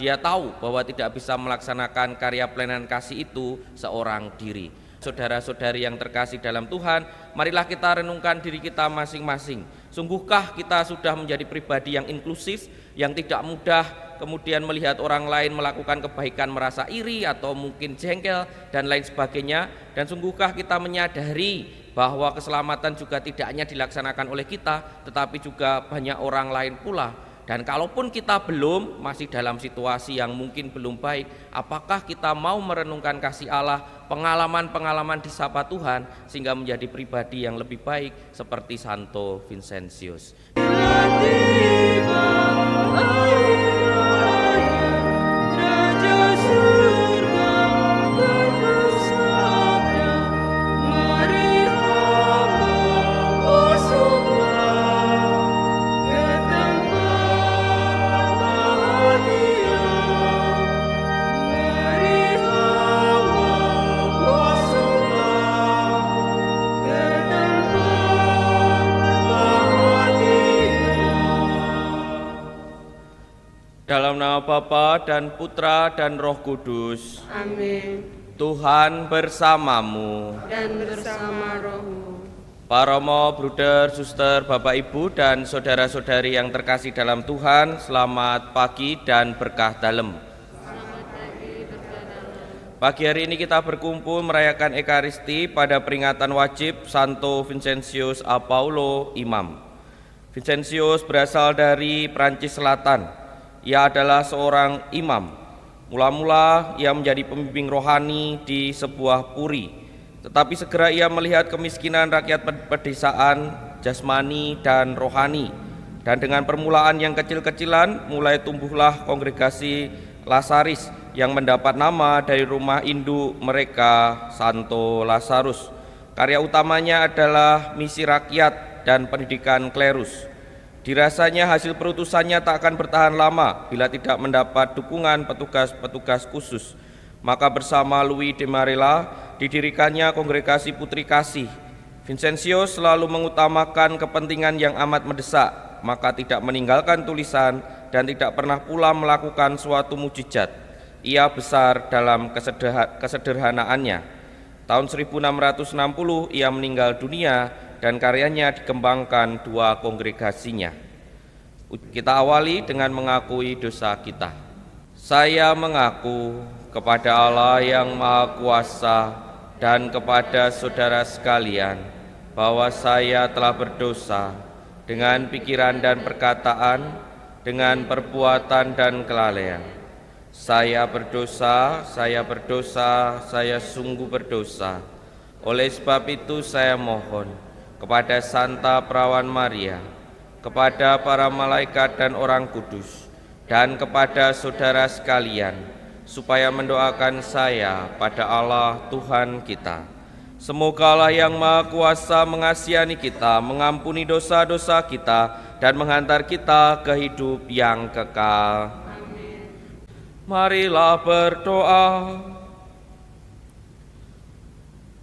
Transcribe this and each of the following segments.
dia tahu bahwa tidak bisa melaksanakan karya pelayanan kasih itu seorang diri. Saudara-saudari yang terkasih dalam Tuhan, marilah kita renungkan diri kita masing-masing. Sungguhkah kita sudah menjadi pribadi yang inklusif, yang tidak mudah kemudian melihat orang lain melakukan kebaikan merasa iri atau mungkin jengkel dan lain sebagainya? Dan sungguhkah kita menyadari bahwa keselamatan juga tidak hanya dilaksanakan oleh kita, tetapi juga banyak orang lain pula? Dan kalaupun kita belum, masih dalam situasi yang mungkin belum baik, apakah kita mau merenungkan kasih Allah, pengalaman-pengalaman disapa Tuhan, sehingga menjadi pribadi yang lebih baik seperti Santo Vincentius. Dalam nama Bapa dan Putra dan Roh Kudus. Amin. Tuhan bersamamu. Dan bersama rohmu. Paromo, bruder, suster, Bapak, Ibu, dan saudara-saudari yang terkasih dalam Tuhan, selamat pagi dan berkah dalem. Pagi hari ini kita berkumpul merayakan Ekaristi pada peringatan wajib Santo Vincentius a Paulo, Imam. Vincentius berasal dari Prancis Selatan. Ia adalah seorang imam. Mula-mula ia menjadi pembimbing rohani di sebuah puri, tetapi segera ia melihat kemiskinan rakyat pedesaan, jasmani dan rohani. Dan dengan permulaan yang kecil-kecilan, mulai tumbuhlah kongregasi Lasaris yang mendapat nama dari rumah induk mereka, Santo Lazarus. Karya utamanya adalah misi rakyat dan pendidikan klerus. Dirasanya hasil perutusannya tak akan bertahan lama bila tidak mendapat dukungan petugas-petugas khusus. Maka bersama Louis de Marilla didirikannya kongregasi Putri Kasih. Vincentius selalu mengutamakan kepentingan yang amat mendesak, maka tidak meninggalkan tulisan dan tidak pernah pula melakukan suatu mujizat. Ia besar dalam kesederhanaannya. Tahun 1660 ia meninggal dunia dan karyanya dikembangkan dua kongregasinya. Kita awali dengan mengakui dosa kita. Saya mengaku kepada Allah yang Maha Kuasa dan kepada saudara sekalian bahwa saya telah berdosa dengan pikiran dan perkataan, dengan perbuatan dan kelalaian. Saya berdosa, saya sungguh berdosa. Oleh sebab itu saya mohon kepada Santa Perawan Maria, kepada para malaikat dan orang kudus, dan kepada saudara sekalian, supaya mendoakan saya pada Allah Tuhan kita. Semoga Allah yang Maha Kuasa mengasihani kita, mengampuni dosa-dosa kita, dan menghantar kita ke hidup yang kekal. Amin. Marilah berdoa.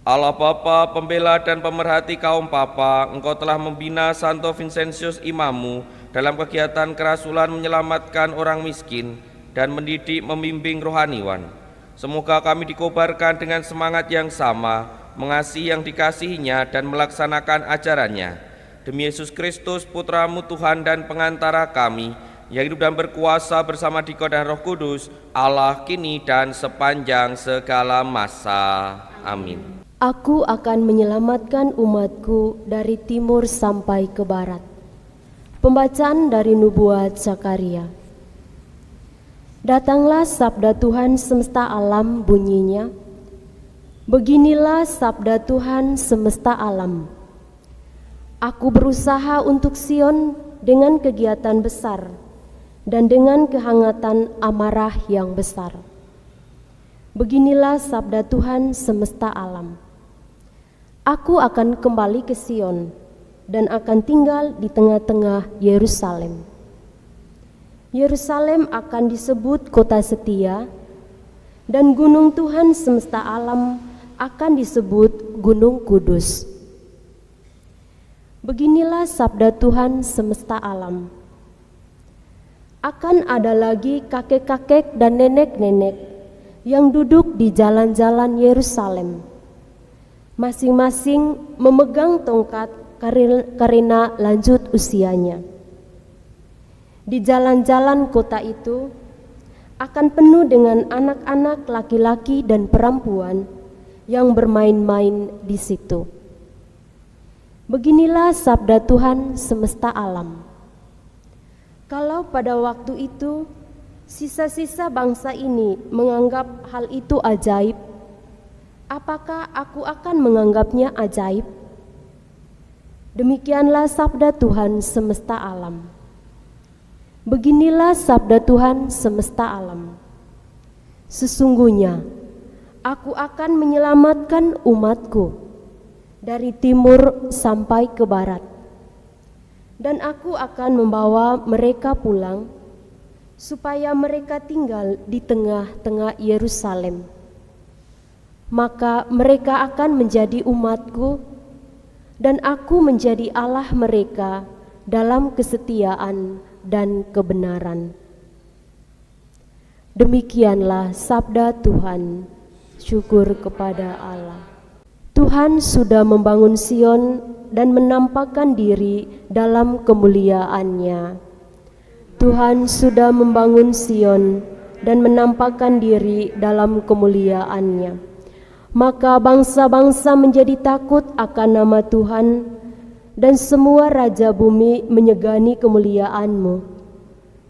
Allah Bapa, pembela dan pemerhati kaum papa, Engkau telah membina Santo Vincentius Imammu dalam kegiatan kerasulan menyelamatkan orang miskin dan mendidik membimbing rohaniwan. Semoga kami dikobarkan dengan semangat yang sama, mengasihi yang dikasihinya dan melaksanakan ajarannya. Demi Yesus Kristus, Putramu Tuhan dan pengantara kami, yang hidup dan berkuasa bersama Dikau dan Roh Kudus, Allah kini dan sepanjang segala masa. Amin. Aku akan menyelamatkan umatku dari timur sampai ke barat. Pembacaan dari Nubuat Zakaria. Datanglah sabda Tuhan semesta alam, bunyinya, beginilah sabda Tuhan semesta alam. Aku berusaha untuk Sion dengan kegiatan besar dan dengan kehangatan amarah yang besar. Beginilah sabda Tuhan semesta alam. Aku akan kembali ke Sion dan akan tinggal di tengah-tengah Yerusalem. Yerusalem akan disebut kota setia, dan gunung Tuhan semesta alam akan disebut Gunung Kudus. Beginilah sabda Tuhan semesta alam. akan ada lagi kakek-kakek dan nenek-nenek yang duduk di jalan-jalan Yerusalem, masing-masing memegang tongkat karena lanjut usianya. Di jalan-jalan kota itu akan penuh dengan anak-anak laki-laki dan perempuan yang bermain-main di situ. Beginilah sabda Tuhan semesta alam. Kalau pada waktu itu sisa-sisa bangsa ini menganggap hal itu ajaib, apakah aku akan menganggapnya ajaib? Demikianlah sabda Tuhan semesta alam. Beginilah sabda Tuhan semesta alam. Sesungguhnya aku akan menyelamatkan umatku dari timur sampai ke barat, dan aku akan membawa mereka pulang supaya mereka tinggal di tengah-tengah Yerusalem. Maka mereka akan menjadi umatku, dan aku menjadi Allah mereka dalam kesetiaan dan kebenaran. Demikianlah sabda Tuhan. Syukur kepada Allah. Tuhan sudah membangun Sion dan menampakkan diri dalam kemuliaannya. Tuhan sudah membangun Sion dan menampakkan diri dalam kemuliaannya. Maka bangsa-bangsa menjadi takut akan nama Tuhan, dan semua raja bumi menyegani kemuliaan-Mu.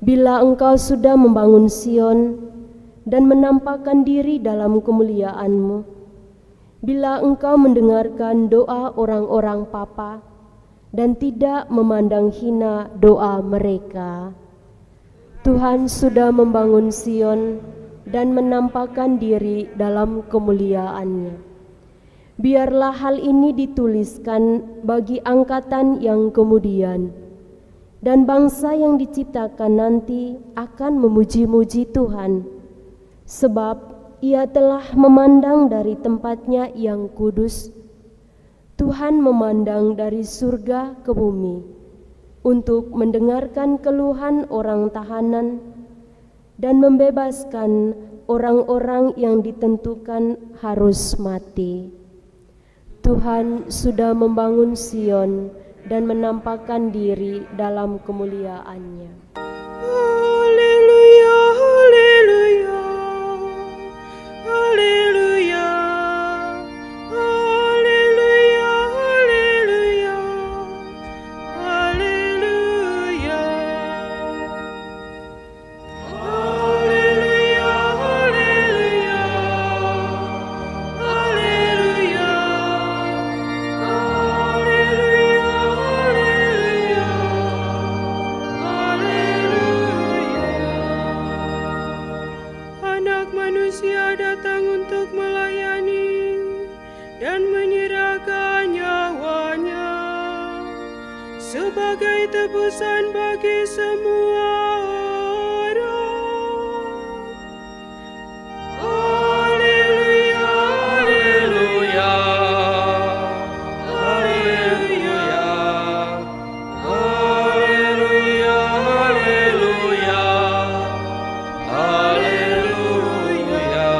Bila Engkau sudah membangun Sion dan menampakkan diri dalam kemuliaan-Mu, bila Engkau mendengarkan doa orang-orang papa dan tidak memandang hina doa mereka. Tuhan sudah membangun Sion dan menampakkan diri dalam kemuliaan-Nya. Biarlah hal ini dituliskan bagi angkatan yang kemudian, dan bangsa yang diciptakan nanti akan memuji-muji Tuhan, sebab Ia telah memandang dari tempatnya yang kudus. Tuhan memandang dari surga ke bumi untuk mendengarkan keluhan orang tahanan dan membebaskan orang-orang yang ditentukan harus mati. Tuhan sudah membangun Sion dan menampakkan diri dalam kemuliaan-Nya. Haleluya, haleluya, haleluya, haleluya, haleluya, haleluya, haleluya, haleluya, haleluya, Anak manusia datang untuk melayani dan menyerahkan nyawanya sebagai tebusan bagi semua orang. Haleluya, Haleluya, haleluya, haleluya, haleluya, haleluya.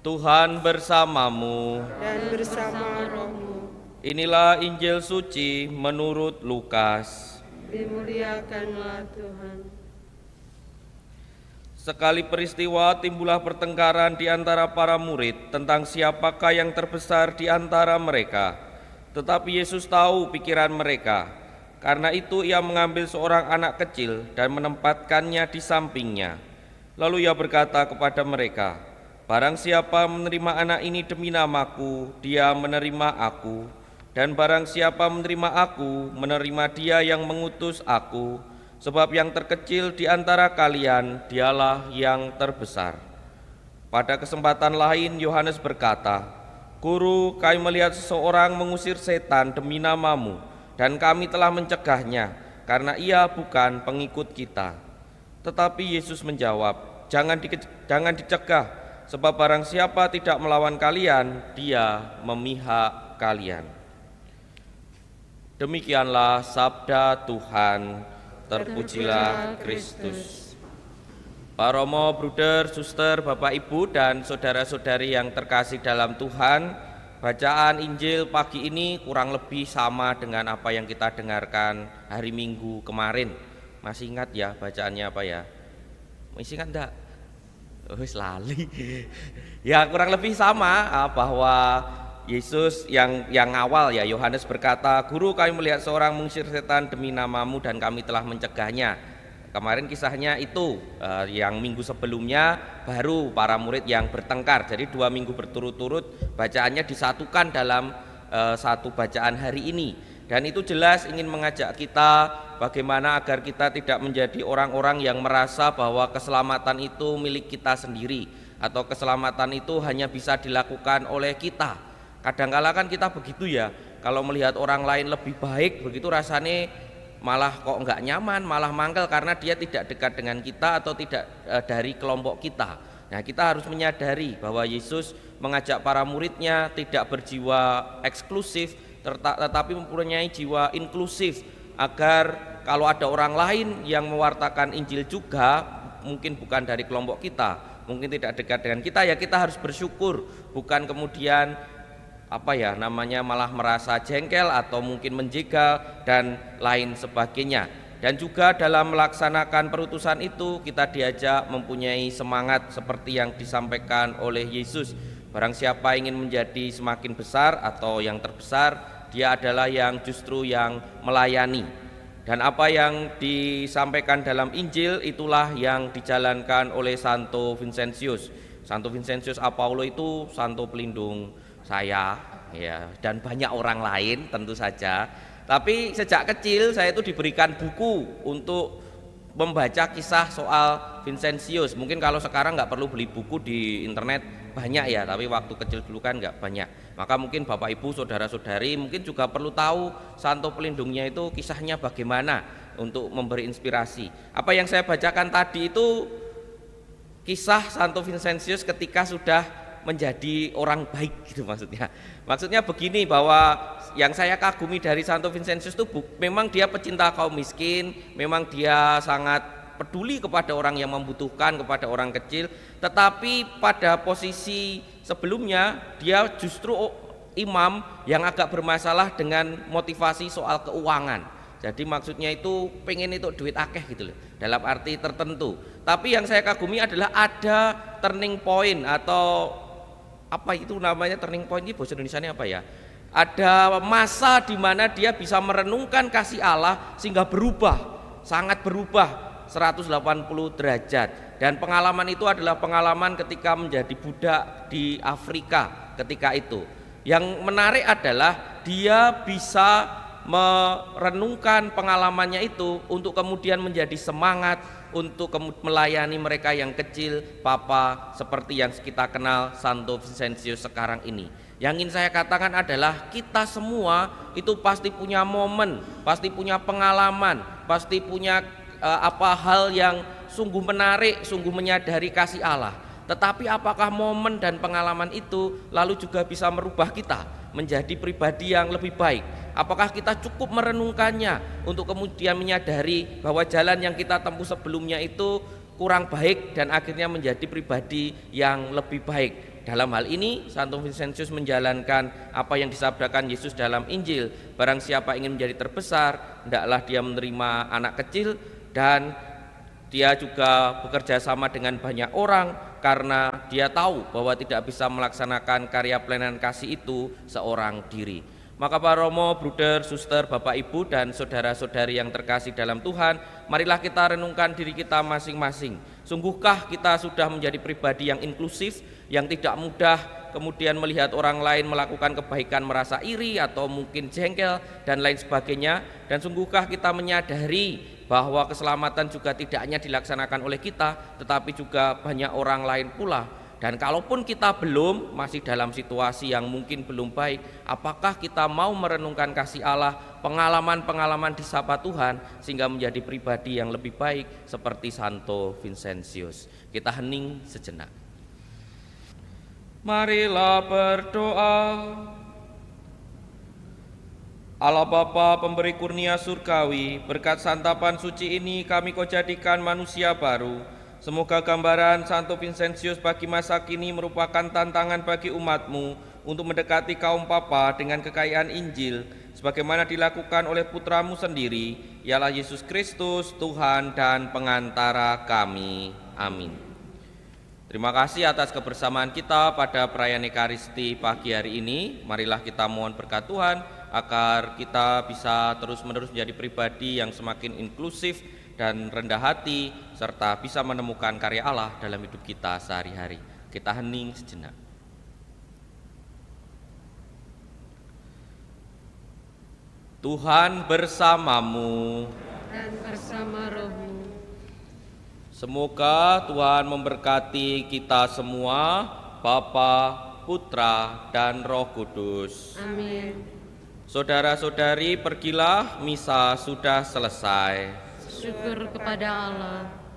Tuhan bersamamu. dan bersama rohmu. Inilah Injil suci menurut Lukas. Dimuliakanlah Tuhan. Sekali peristiwa timbullah pertengkaran di antara para murid tentang siapakah yang terbesar di antara mereka. Tetapi Yesus tahu pikiran mereka. Karena itu Ia mengambil seorang anak kecil dan menempatkannya di sampingnya. Lalu Ia berkata kepada mereka, "Barang siapa menerima anak ini demi namaku, dia menerima aku. Dan barang siapa menerima aku, menerima dia yang mengutus aku. Sebab yang terkecil di antara kalian, dialah yang terbesar." Pada kesempatan lain Yohanes berkata, "Guru, kami melihat seseorang mengusir setan demi namamu, dan kami telah mencegahnya, karena ia bukan pengikut kita." Tetapi Yesus menjawab, Jangan dicegah, sebab barang siapa tidak melawan kalian, dia memihak kalian." Demikianlah sabda Tuhan. Terpujilah Kristus. Pak Romo, Bruder, Suster, Bapak Ibu dan saudara-saudari yang terkasih dalam Tuhan, bacaan Injil pagi ini kurang lebih sama dengan apa yang kita dengarkan hari Minggu kemarin. Masih ingat ya bacaannya apa ya? Masih ingat enggak? Wis lali. Ya kurang lebih sama bahwa Yesus yang awal ya, Yohanes berkata, "Guru, kami melihat seorang mengusir setan demi namamu dan kami telah mencegahnya." Kemarin kisahnya itu, yang minggu sebelumnya baru para murid yang bertengkar. Jadi 2 minggu berturut-turut bacaannya disatukan dalam satu bacaan hari ini. Dan itu jelas ingin mengajak kita bagaimana agar kita tidak menjadi orang-orang yang merasa bahwa keselamatan itu milik kita sendiri, atau keselamatan itu hanya bisa dilakukan oleh kita. Kadang-kala kan kita begitu ya, kalau melihat orang lain lebih baik begitu rasanya malah kok enggak nyaman, malah mangkel karena dia tidak dekat dengan kita atau tidak dari kelompok kita. Nah, kita harus menyadari bahwa Yesus mengajak para muridnya tidak berjiwa eksklusif tetapi mempunyai jiwa inklusif, agar kalau ada orang lain yang mewartakan Injil juga mungkin bukan dari kelompok kita, mungkin tidak dekat dengan kita, ya kita harus bersyukur, bukan kemudian malah merasa jengkel atau mungkin menjegal dan lain sebagainya. Dan juga dalam melaksanakan perutusan itu kita diajak mempunyai semangat seperti yang disampaikan oleh Yesus. Barang siapa ingin menjadi semakin besar atau yang terbesar, dia adalah yang justru yang melayani. Dan apa yang disampaikan dalam Injil itulah yang dijalankan oleh Santo Vincentius. Santo Vincentius Apaulo itu santo pelindung saya ya, dan banyak orang lain tentu saja. Tapi sejak kecil saya itu diberikan buku untuk membaca kisah soal Vincentius. Mungkin kalau sekarang nggak perlu beli buku di internet banyak ya, tapi waktu kecil dulu kan nggak banyak. Maka mungkin Bapak Ibu, saudara-saudari mungkin juga perlu tahu santo pelindungnya itu kisahnya bagaimana untuk memberi inspirasi. Apa yang saya bacakan tadi itu kisah Santo Vincentius ketika sudah menjadi orang baik gitu maksudnya. Maksudnya begini, bahwa yang saya kagumi dari Santo Vincentius itu memang dia pecinta kaum miskin, memang dia sangat peduli kepada orang yang membutuhkan, kepada orang kecil, tetapi pada posisi sebelumnya dia justru imam yang agak bermasalah dengan motivasi soal keuangan. Jadi maksudnya itu pengen itu duit akeh gitu loh, dalam arti tertentu. Tapi yang saya kagumi adalah ada turning point, atau apa itu namanya turning point ini bahasa Indonesianya apa ya? Ada masa di mana dia bisa merenungkan kasih Allah sehingga berubah, sangat berubah 180 derajat. Dan pengalaman itu adalah pengalaman ketika menjadi budak di Afrika ketika itu. Yang menarik adalah dia bisa merenungkan pengalamannya itu untuk kemudian menjadi semangat untuk melayani mereka yang kecil, papa, seperti yang kita kenal Santo Vincentius sekarang ini. Yang ingin saya katakan adalah kita semua itu pasti punya momen, pasti punya pengalaman, pasti punya hal yang sungguh menarik, sungguh menyadari kasih Allah. Tetapi apakah momen dan pengalaman itu lalu juga bisa merubah kita menjadi pribadi yang lebih baik? Apakah kita cukup merenungkannya untuk kemudian menyadari bahwa jalan yang kita tempuh sebelumnya itu kurang baik dan akhirnya menjadi pribadi yang lebih baik? Dalam hal ini Santo Vincentius menjalankan apa yang disabdakan Yesus dalam Injil. Barang siapa ingin menjadi terbesar, hendaklah dia menerima anak kecil, dan dia juga bekerja sama dengan banyak orang karena dia tahu bahwa tidak bisa melaksanakan karya pelayanan kasih itu seorang diri. Maka Pak Romo, Bruder, Suster, Bapak Ibu dan saudara-saudari yang terkasih dalam Tuhan, marilah kita renungkan diri kita masing-masing. Sungguhkah kita sudah menjadi pribadi yang inklusif, yang tidak mudah kemudian melihat orang lain melakukan kebaikan merasa iri atau mungkin jengkel dan lain sebagainya? Dan sungguhkah kita menyadari bahwa keselamatan juga tidak hanya dilaksanakan oleh kita, tetapi juga banyak orang lain pula? Dan kalaupun kita belum, masih dalam situasi yang mungkin belum baik, apakah kita mau merenungkan kasih Allah, pengalaman-pengalaman di sapa Tuhan, sehingga menjadi pribadi yang lebih baik seperti Santo Vincentius? Kita hening sejenak. Marilah berdoa. Allah Bapa pemberi kurnia surgawi, berkat santapan suci ini kami kau jadikan manusia baru. Semoga gambaran Santo Vincentius bagi masa kini merupakan tantangan bagi umatmu untuk mendekati kaum papa dengan kekayaan Injil, sebagaimana dilakukan oleh putramu sendiri, ialah Yesus Kristus, Tuhan dan pengantara kami. Amin. Terima kasih atas kebersamaan kita pada perayaan Ekaristi pagi hari ini. Marilah kita mohon berkat Tuhan agar kita bisa terus-menerus menjadi pribadi yang semakin inklusif dan rendah hati, serta bisa menemukan karya Allah dalam hidup kita sehari-hari. Kita hening sejenak. Tuhan bersamamu dan bersama rohmu. Semoga Tuhan memberkati kita semua, Bapa, Putra, dan Roh Kudus. Amin. Saudara-saudari, pergilah, misa sudah selesai. Syukur kepada Allah.